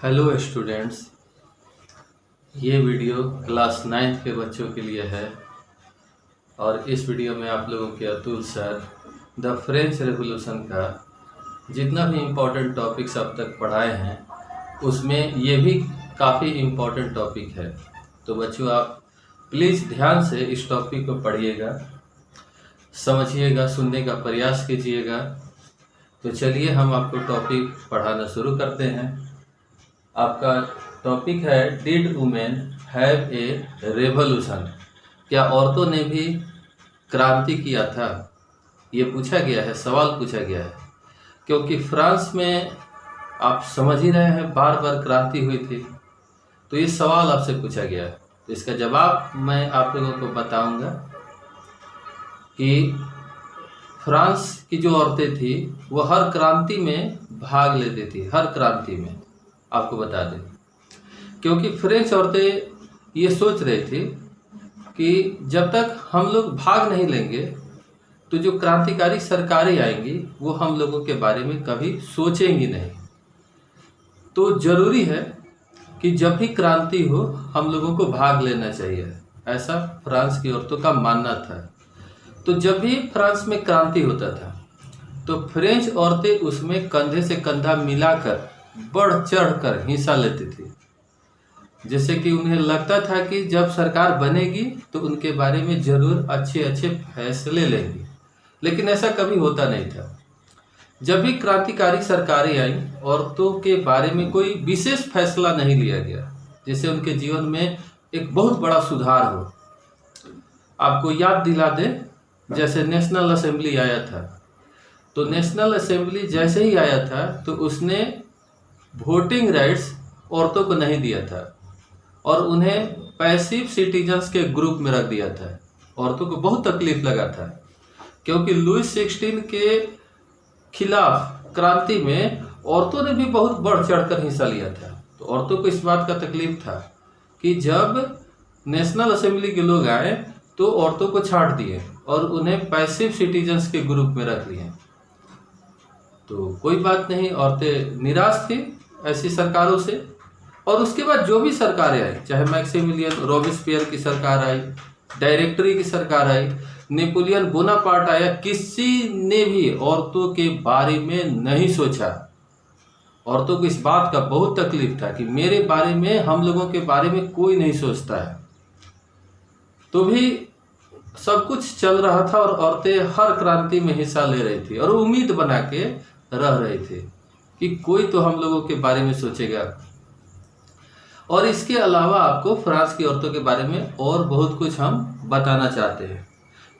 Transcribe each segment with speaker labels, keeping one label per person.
Speaker 1: Hello students, ये video class 9th के बच्चों के लिए है और इस वीडियो में आप लोगों के Atul sir the French revolution का जितना भी इम्पोर्टेंट टॉपिक्स अब तक पढ़ाए हैं उसमें ये भी काफ़ी इम्पोर्टेंट टॉपिक है। तो बच्चों, आप प्लीज़ ध्यान से इस टॉपिक को पढ़िएगा, समझिएगा, सुनने का प्रयास कीजिएगा। तो चलिए हम आपको टॉपिक पढ़ाना शुरू करते हैं। आपका टॉपिक है did women have a revolution? क्या औरतों ने भी क्रांति किया था? ये पूछा गया है, सवाल पूछा गया है, क्योंकि फ्रांस में आप समझ ही रहे हैं बार बार क्रांति हुई थी। तो ये सवाल आपसे पूछा गया है, तो इसका जवाब मैं आप लोगों को बताऊंगा कि फ्रांस की जो औरतें थी वो हर क्रांति में भाग लेती थी, हर क्रांति में। आपको बता दें, क्योंकि फ्रेंच औरतें ये सोच रही थी कि जब तक हम लोग भाग नहीं लेंगे तो जो क्रांतिकारी सरकारें आएंगी वो हम लोगों के बारे में कभी सोचेंगी नहीं। तो ज़रूरी है कि जब भी क्रांति हो हम लोगों को भाग लेना चाहिए, ऐसा फ्रांस की औरतों का मानना था। तो जब भी फ्रांस में क्रांति होता था तो फ्रेंच औरतें उसमें कंधे से कंधा मिलाकर बढ़ चढ़ कर हिस्सा लेती थी, जैसे कि उन्हें लगता था कि जब सरकार बनेगी तो उनके बारे में ज़रूर अच्छे अच्छे फैसले लेंगी। लेकिन ऐसा कभी होता नहीं था। जब भी क्रांतिकारी सरकारें आईं, औरतों के बारे में कोई विशेष फैसला नहीं लिया गया जिससे उनके जीवन में एक बहुत बड़ा सुधार हो। आपको याद दिला दें, जैसे नेशनल असेंबली आया था, तो नेशनल असेंबली जैसे ही आया था तो उसने वोटिंग राइट्स औरतों को नहीं दिया था और उन्हें पैसिव सिटीजन्स के ग्रुप में रख दिया था। औरतों को बहुत तकलीफ लगा था, क्योंकि लुइस 16 के खिलाफ क्रांति में औरतों ने भी बहुत बढ़ चढ़कर हिस्सा लिया था। तो औरतों को इस बात का तकलीफ था कि जब नेशनल असेंबली के लोग आए तो औरतों को छांट दिए और उन्हें पैसिव सिटीजन्स के ग्रुप में रख लिए। तो कोई बात नहीं, औरतें निराश थी ऐसी सरकारों से। और उसके बाद जो भी सरकारें आई, चाहे मैक्सिमिलियन रोबेस्पियर की सरकार आई, डायरेक्टरी की सरकार आई, नेपोलियन बोनापार्ट आया, किसी ने भी औरतों के बारे में नहीं सोचा। औरतों को इस बात का बहुत तकलीफ था कि मेरे बारे में, हम लोगों के बारे में कोई नहीं सोचता है। तो भी सब कुछ चल रहा था और औरतें हर क्रांति में हिस्सा ले रही थी और उम्मीद बना के रह रहे थे कि कोई तो हम लोगों के बारे में सोचेगा। और इसके अलावा आपको फ्रांस की औरतों के बारे में और बहुत कुछ हम बताना चाहते हैं।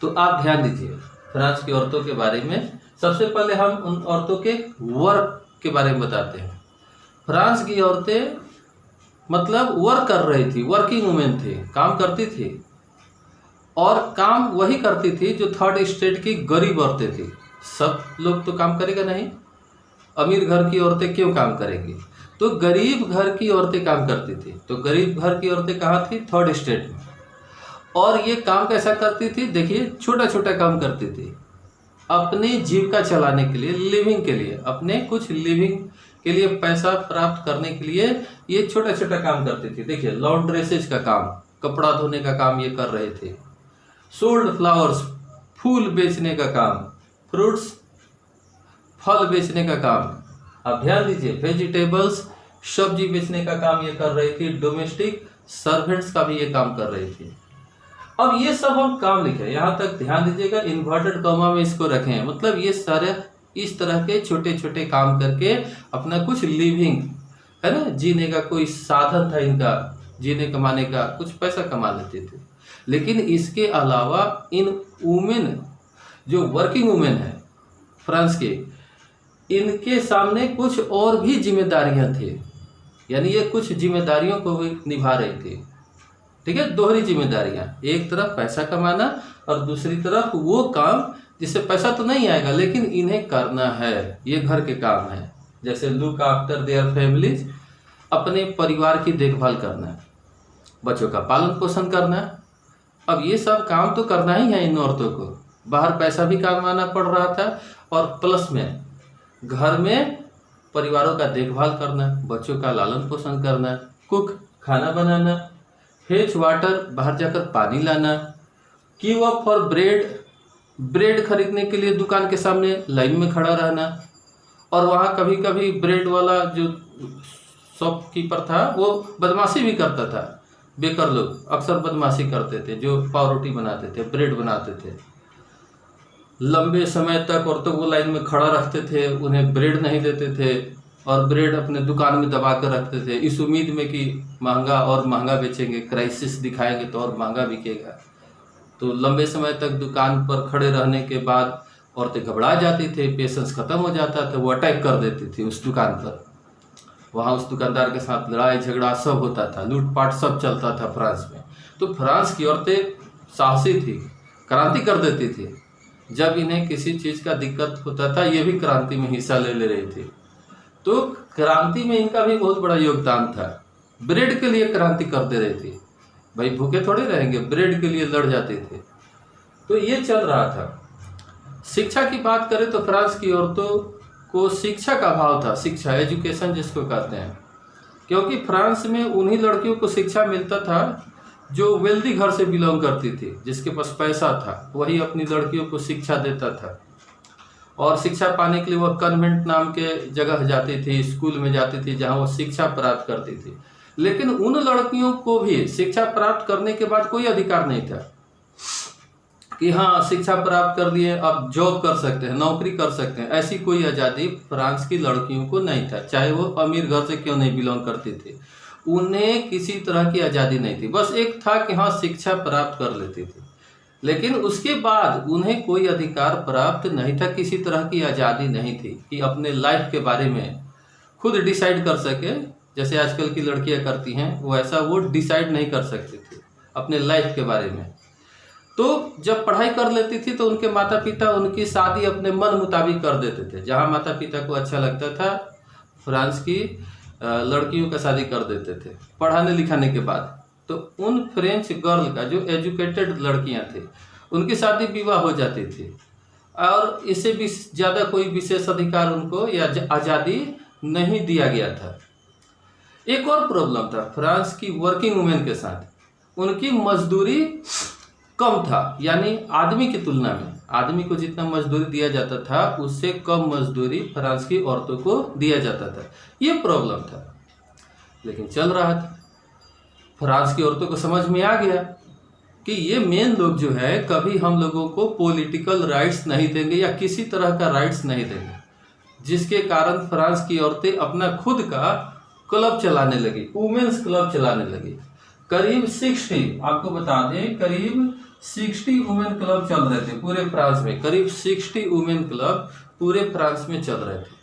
Speaker 1: तो आप ध्यान दीजिए फ्रांस की औरतों के बारे में। सबसे पहले हम उन औरतों के वर्क के बारे में बताते हैं। फ्रांस की औरतें मतलब वर्क कर रही थी, वर्किंग वुमेन थी, काम करती थी। और काम वही करती थी जो थर्ड स्टेट की गरीब औरतें थी। सब लोग तो काम करेगा नहीं, अमीर घर की औरतें क्यों काम करेंगी? तो गरीब घर की औरतें काम करती थी। तो गरीब घर की औरतें कहाँ थी? थर्ड स्टेट में। और ये काम कैसा करती थी? देखिए, छोटा छोटा काम करती थी अपनी जीविका चलाने के लिए, लिविंग के लिए, अपने कुछ लिविंग के लिए, पैसा प्राप्त करने के लिए ये छोटा छोटा काम करती थी। देखिए, लॉन्ड्रेसेज का काम, कपड़ा धोने का काम ये कर रहे थे। सोल्ड फ्लावर्स, फूल बेचने का काम, फ्रूट्स, फल बेचने का काम। अब ध्यान दीजिए, वेजिटेबल्स, सब्जी बेचने का काम ये कर रही थी। डोमेस्टिक सर्वेंट्स का भी ये काम कर रही थी। अब ये सब हम काम लिखे, यहाँ तक ध्यान दीजिएगा, इन्वर्टेड कॉमा में इसको रखें। मतलब ये सारे इस तरह के छोटे छोटे काम करके अपना कुछ लिविंग, है ना, जीने का कोई साधन था इनका, जीने कमाने का, कुछ पैसा कमा लेते थे। लेकिन इसके अलावा इन वुमेन, जो वर्किंग वुमेन है फ्रांस के, इनके सामने कुछ और भी जिम्मेदारियां थी। यानी ये कुछ जिम्मेदारियों को भी निभा रही थी। ठीक है, दोहरी जिम्मेदारियां, एक तरफ पैसा कमाना और दूसरी तरफ वो काम जिससे पैसा तो नहीं आएगा लेकिन इन्हें करना है, ये घर के काम है। जैसे लुक आफ्टर देयर फैमिलीज, अपने परिवार की देखभाल करना, बच्चों का पालन पोषण करना। अब ये सब काम तो करना ही है इन औरतों को। बाहर पैसा भी कमाना पड़ रहा था और प्लस में घर में परिवारों का देखभाल करना, बच्चों का लालन पोषण करना, कुक खाना बनाना, फेच वाटर बाहर जाकर पानी लाना, क्यू अप फॉर ब्रेड खरीदने के लिए दुकान के सामने लाइन में खड़ा रहना। और वहाँ कभी कभी ब्रेड वाला जो शॉपकीपर था वो बदमाशी भी करता था। बेकर लोग अक्सर बदमाशी करते थे, जो पाव रोटी बनाते थे, ब्रेड बनाते थे। लंबे समय तक औरतों को लाइन में खड़ा रखते थे, उन्हें ब्रेड नहीं देते थे और ब्रेड अपने दुकान में दबा कर रखते थे, इस उम्मीद में कि महंगा और महंगा बेचेंगे, क्राइसिस दिखाएंगे तो और महंगा बिकेगा। तो लंबे समय तक दुकान पर खड़े रहने के बाद औरतें घबरा जाती थे, पेशेंस खत्म हो जाता था, वो अटैक कर देती थी उस दुकान पर। वहाँ उस दुकानदार के साथ लड़ाई झगड़ा सब होता था, लूटपाट सब चलता था फ्रांस में। तो फ्रांस की औरतें साहसी थी, क्रांति कर देती थी। जब इन्हें किसी चीज़ का दिक्कत होता था ये भी क्रांति में हिस्सा ले रही थी। तो क्रांति में इनका भी बहुत बड़ा योगदान था। ब्रेड के लिए क्रांति कर दे रही थी, भाई भूखे थोड़े रहेंगे, ब्रेड के लिए लड़ जाते थे। तो ये चल रहा था। शिक्षा की बात करें तो फ्रांस की औरतों को शिक्षा का अभाव था, शिक्षा एजुकेशन जिसको कहते हैं, क्योंकि फ्रांस में उन्हीं लड़कियों को शिक्षा मिलता था जो वेल्दी घर से बिलोंग करती थी, जिसके पास पैसा था, वही अपनी लड़कियों को शिक्षा देता था। और शिक्षा पाने के लिए वह कन्वेंट नाम के जगह जाती थी, स्कूल में जाती थी, जहाँ वो शिक्षा प्राप्त करती थी। लेकिन उन लड़कियों को भी शिक्षा प्राप्त करने के बाद कोई अधिकार नहीं था कि हाँ शिक्षा प्राप्त कर लिए अब जॉब कर सकते हैं, नौकरी कर सकते हैं। ऐसी कोई आज़ादी फ्रांस की लड़कियों को नहीं था, चाहे वो अमीर घर से क्यों नहीं बिलोंग करती थी। उन्हें किसी तरह की आज़ादी नहीं थी, बस एक था कि हाँ शिक्षा प्राप्त कर लेती थी, लेकिन उसके बाद उन्हें कोई अधिकार प्राप्त नहीं था, किसी तरह की आज़ादी नहीं थी कि अपने लाइफ के बारे में खुद डिसाइड कर सके। जैसे आजकल की लड़कियां करती हैं वैसा वो डिसाइड नहीं कर सकती थी अपने लाइफ के बारे में। तो जब पढ़ाई कर लेती थी तो उनके माता पिता उनकी शादी अपने मन मुताबिक कर देते थे, जहाँ माता पिता को अच्छा लगता था फ्रांस की लड़कियों का शादी कर देते थे पढ़ाने लिखाने के बाद। तो उन फ्रेंच गर्ल का जो एजुकेटेड लड़कियां थी उनकी शादी विवाह हो जाती थी और इससे भी ज़्यादा कोई विशेष अधिकार उनको या आज़ादी नहीं दिया गया था। एक और प्रॉब्लम था फ्रांस की वर्किंग वुमेन के साथ, उनकी मजदूरी कम था, यानी आदमी की तुलना में आदमी को जितना मजदूरी दिया जाता था उससे कम मजदूरी फ्रांस की औरतों को दिया जाता था। ये प्रॉब्लम था, लेकिन चल रहा था। फ्रांस की औरतों को समझ में आ गया कि ये मेन लोग जो है कभी हम लोगों को पॉलिटिकल राइट्स नहीं देंगे या किसी तरह का राइट्स नहीं देंगे, जिसके कारण फ्रांस की औरतें अपना खुद का क्लब चलाने लगी, वुमेन्स क्लब चलाने लगी। करीब 60, आपको बता दें करीब 60 वुमेन क्लब चल रहे थे पूरे फ्रांस में, करीब 60 वुमेन क्लब पूरे फ्रांस में चल रहे थे।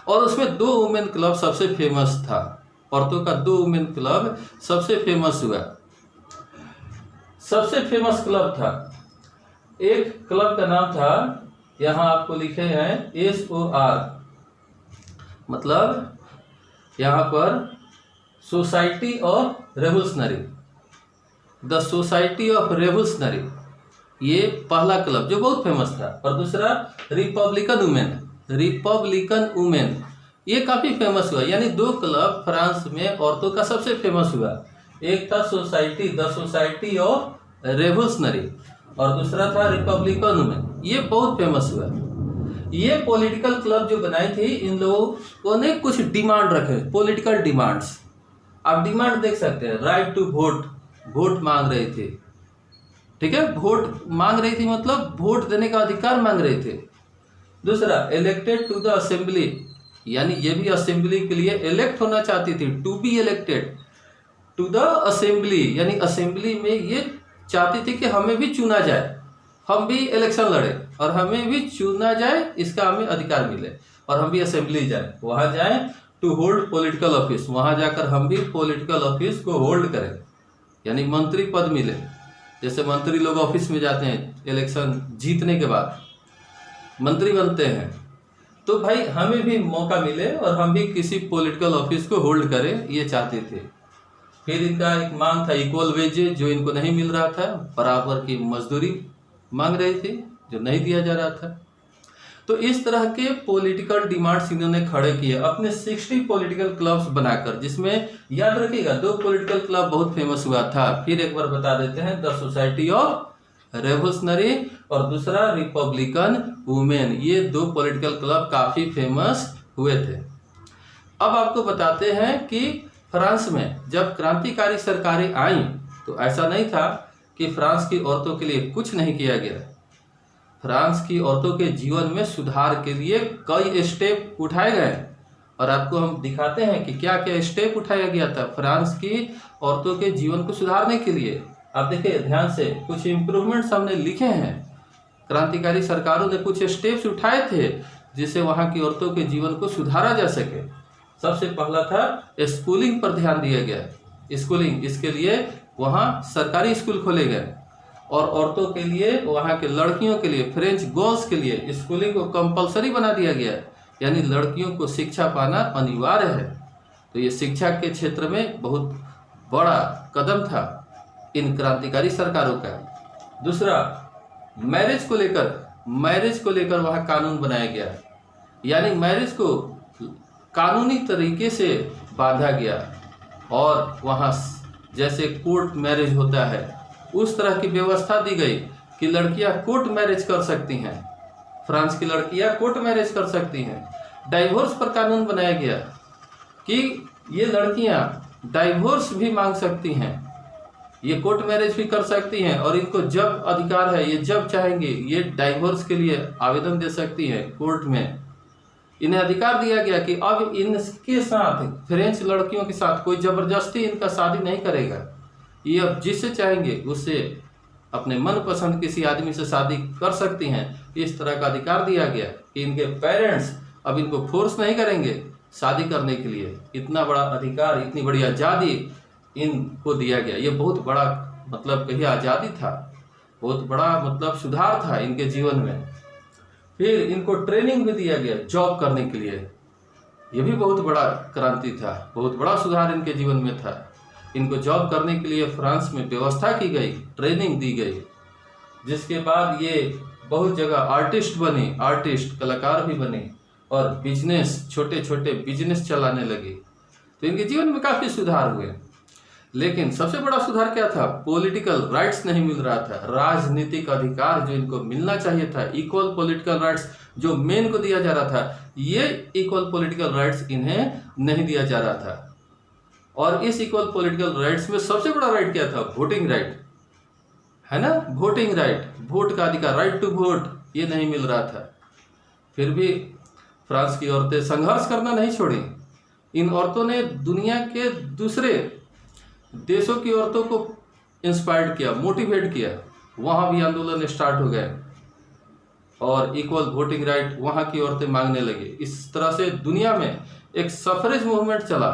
Speaker 1: और उसमें 2 वुमेन क्लब सबसे फेमस था, औरतों का 2 वुमेन क्लब सबसे फेमस हुआ, सबसे फेमस क्लब था। एक क्लब का नाम था, यहाँ आपको लिखे हैं SOR, मतलब यहाँ पर society of revolutionary, the society of revolutionary, ये पहला क्लब जो बहुत फेमस था। और दूसरा रिपब्लिकन वुमेन, ये काफ़ी फेमस हुआ। यानी 2 क्लब फ्रांस में औरतों का सबसे फेमस हुआ, एक था द सोसाइटी ऑफ रेवोल्यूशनरी और दूसरा था रिपब्लिकन वुमेन, ये बहुत फेमस हुआ। ये पॉलिटिकल क्लब जो बनाई थी इन लोगों ने कुछ डिमांड रखे, पॉलिटिकल डिमांड्स। आप डिमांड देख सकते हैं, राइट टू वोट मांग रहे थे, ठीक है, वोट मांग रही थी मतलब वोट देने का अधिकार मांग रहे थे। दूसरा इलेक्टेड टू द असेंबली, यानी ये भी असेंबली के लिए इलेक्ट होना चाहती थी, to be elected to the assembly, यानी असेंबली में ये चाहती थी कि हमें भी चुना जाए, हम भी इलेक्शन लड़े और हमें भी चुना जाए, इसका हमें अधिकार मिले और हम भी असेंबली जाए, वहाँ जाए टू होल्ड पॉलिटिकल ऑफिस, वहाँ जाकर हम भी पॉलिटिकल ऑफिस को होल्ड करें, यानी मंत्री पद मिले। जैसे मंत्री लोग ऑफिस में जाते हैं इलेक्शन जीतने के बाद मंत्री बनते हैं, तो भाई हमें भी मौका मिले और हम भी किसी पॉलिटिकल ऑफिस को होल्ड करें, ये चाहते थे। फिर इनका एक मांग था इक्वल वेजेज, जो इनको नहीं मिल रहा था, बराबर की मजदूरी मांग रहे थे जो नहीं दिया जा रहा था। तो इस तरह के पॉलिटिकल डिमांड्स इन्होंने खड़े किए अपने 60 पॉलिटिकल क्लब्स बनाकर, जिसमें याद रखिएगा 2 पॉलिटिकल क्लब बहुत फेमस हुआ था। फिर एक बार बता देते हैं, द सोसाइटी ऑफ रेवोल्यूशनरी और दूसरा रिपब्लिकन वुमेन। ये 2 पॉलिटिकल क्लब काफी फेमस हुए थे। अब आपको बताते हैं कि फ्रांस में जब क्रांतिकारी सरकारें आई तो ऐसा नहीं था कि फ्रांस की औरतों के लिए कुछ नहीं किया गया। फ्रांस की औरतों के जीवन में सुधार के लिए कई स्टेप उठाए गए और आपको हम दिखाते हैं कि क्या क्या स्टेप उठाया गया था फ्रांस की औरतों के जीवन को सुधारने के लिए। आप देखिए ध्यान से, कुछ इम्प्रूवमेंट्स हमने लिखे हैं। क्रांतिकारी सरकारों ने कुछ स्टेप्स उठाए थे जिससे वहां की औरतों के जीवन को सुधारा जा सके। सबसे पहला था स्कूलिंग पर ध्यान दिया गया। स्कूलिंग, इसके लिए वहां सरकारी स्कूल खोले गए और औरतों के लिए, वहां के लड़कियों के लिए, फ्रेंच गर्ल्स के लिए स्कूलिंग को कंपलसरी बना दिया गया, यानी लड़कियों को शिक्षा पाना अनिवार्य है। तो ये शिक्षा के क्षेत्र में बहुत बड़ा कदम था इन क्रांतिकारी सरकारों का। दूसरा, मैरिज को लेकर वहां कानून बनाया गया, यानी मैरिज को कानूनी तरीके से बांधा गया और वहां जैसे कोर्ट मैरिज होता है उस तरह की व्यवस्था दी गई कि लड़कियां कोर्ट मैरिज कर सकती हैं। फ्रांस की लड़कियां कोर्ट मैरिज कर सकती हैं। डाइवोर्स पर कानून बनाया गया कि ये लड़कियां डाइवोर्स भी मांग सकती हैं, ये कोर्ट मैरिज भी कर सकती हैं और इनको जब अधिकार है, ये जब चाहेंगे ये डाइवोर्स के लिए आवेदन दे सकती हैं कोर्ट में। इन्हें अधिकार दिया गया कि अब इनके साथ, फ्रेंच लड़कियों के साथ कोई जबरदस्ती इनका शादी नहीं करेगा। ये अब जिससे चाहेंगे उससे अपने मनपसंद किसी आदमी से शादी कर सकती हैं। इस तरह का अधिकार दिया गया कि इनके पेरेंट्स अब इनको फोर्स नहीं करेंगे शादी करने के लिए। इतना बड़ा अधिकार, इतनी बड़ी आज़ादी इनको दिया गया। ये बहुत बड़ा मतलब कहिए आज़ादी था, बहुत बड़ा मतलब सुधार था इनके जीवन में। फिर इनको ट्रेनिंग भी दिया गया जॉब करने के लिए। ये भी बहुत बड़ा क्रांति था, बहुत बड़ा सुधार इनके जीवन में था। इनको जॉब करने के लिए फ्रांस में व्यवस्था की गई, ट्रेनिंग दी गई, जिसके बाद ये बहुत जगह आर्टिस्ट बने, कलाकार भी बने और बिजनेस, छोटे छोटे बिजनेस चलाने लगे। तो इनके जीवन में काफ़ी सुधार हुए। लेकिन सबसे बड़ा सुधार क्या था? पॉलिटिकल राइट्स नहीं मिल रहा था। राजनीतिक अधिकार जो इनको मिलना चाहिए था, इक्वल पॉलिटिकल राइट्स जो मेन को दिया जा रहा था, ये इक्वल पॉलिटिकल राइट्स इन्हें नहीं दिया जा रहा था। और इस इक्वल पॉलिटिकल राइट्स में सबसे बड़ा राइट क्या था? वोटिंग राइट, है ना, वोटिंग राइट, वोट का अधिकार, राइट टू वोट, ये नहीं मिल रहा था। फिर भी फ्रांस की औरतें संघर्ष करना नहीं छोड़ी। इन औरतों ने दुनिया के दूसरे देशों की औरतों को इंस्पायर्ड किया, मोटिवेट किया। वहाँ भी आंदोलन स्टार्ट हो गए और इक्वल वोटिंग राइट वहाँ की औरतें मांगने लगी। इस तरह से दुनिया में एक सफरेज मूवमेंट चला,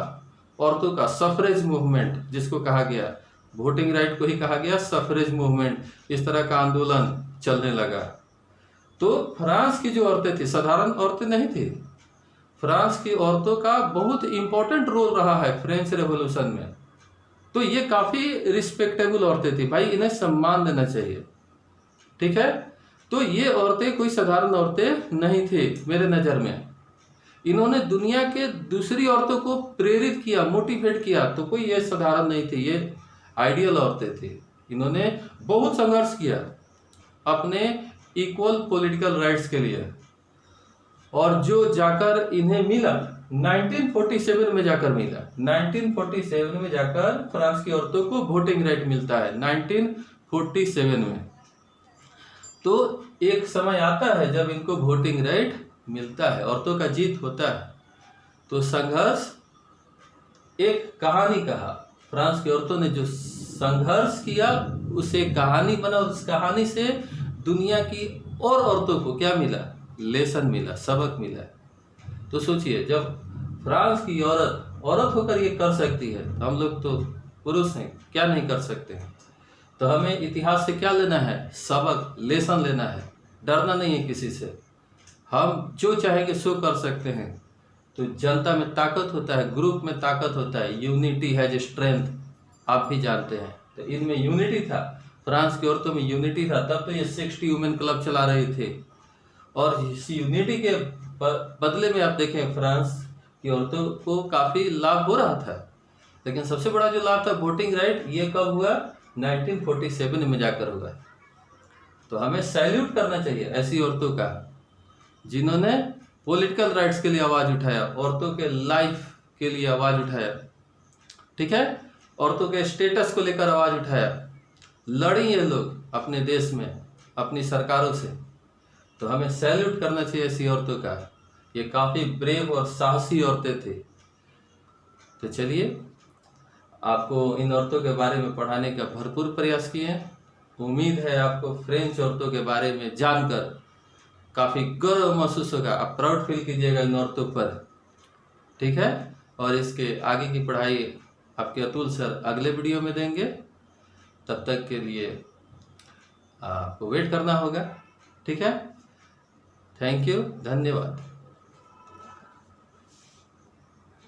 Speaker 1: औरतों का सफरेज मूवमेंट जिसको कहा गया, वोटिंग राइट को ही कहा गया सफरेज मूवमेंट। इस तरह का आंदोलन चलने लगा। तो फ्रांस की जो औरतें थी, साधारण औरतें नहीं थी। फ्रांस की औरतों का बहुत इंपॉर्टेंट रोल रहा है फ्रेंच रेवोल्यूशन में। तो ये काफ़ी रिस्पेक्टेबल औरतें थी भाई, इन्हें सम्मान देना चाहिए, ठीक है। तो ये औरतें कोई साधारण औरतें नहीं थी मेरे नज़र में। इन्होंने दुनिया के दूसरी औरतों को प्रेरित किया, मोटिवेट किया। तो कोई ये साधारण नहीं थी, ये आइडियल औरतें थी। इन्होंने बहुत संघर्ष किया अपने इक्वल पॉलिटिकल राइट्स के लिए, और जो जाकर इन्हें मिला 1947 में जाकर मिला। 1947 में जाकर फ्रांस की औरतों को वोटिंग राइट मिलता है 1947 में। तो एक समय आता है जब इनको वोटिंग राइट मिलता है, औरतों का जीत होता है। तो संघर्ष एक कहानी कहा, फ्रांस की औरतों ने जो संघर्ष किया उसे कहानी बना, और उस कहानी से दुनिया की और औरतों को क्या मिला? लेसन मिला, सबक मिला। तो सोचिए, जब फ्रांस की औरत होकर ये कर सकती है, तो हम लोग तो पुरुष हैं, क्या नहीं कर सकते हैं। तो हमें इतिहास से क्या लेना है? सबक, लेसन लेना है। डरना नहीं है किसी से, हम जो चाहेंगे सो कर सकते हैं। तो जनता में ताकत होता है, ग्रुप में ताकत होता है, यूनिटी हैज स्ट्रेंथ, आप भी जानते हैं। तो इनमें यूनिटी था, फ्रांस की औरतों में यूनिटी था। तब तो ये 60 वुमेन क्लब चला रहे थे और इस यूनिटी के बदले में आप देखें फ्रांस की औरतों को काफ़ी लाभ हो रहा था, लेकिन सबसे बड़ा जो लाभ था वोटिंग राइट, ये कब हुआ? 1947 में जाकर हुआ। तो हमें सैल्यूट करना चाहिए ऐसी औरतों का जिन्होंने पॉलिटिकल राइट्स के लिए आवाज़ उठाया, औरतों के लाइफ के लिए आवाज़ उठाया, ठीक है, औरतों के स्टेटस को लेकर आवाज़ उठाया, लड़ी ये लोग अपने देश में अपनी सरकारों से। तो हमें सैल्यूट करना चाहिए ऐसी औरतों का। ये काफ़ी ब्रेव और साहसी औरतें थी। तो चलिए, आपको इन औरतों के बारे में पढ़ाने का भरपूर प्रयास किए। उम्मीद है आपको फ्रेंच औरतों के बारे में जानकर काफ़ी गर्व महसूस होगा। आप प्राउड फील कीजिएगा इन औरतों पर, ठीक है। और इसके आगे की पढ़ाई आपके अतुल सर अगले वीडियो में देंगे। तब तक के लिए आपको वेट करना होगा, ठीक है। थैंक यू, धन्यवाद।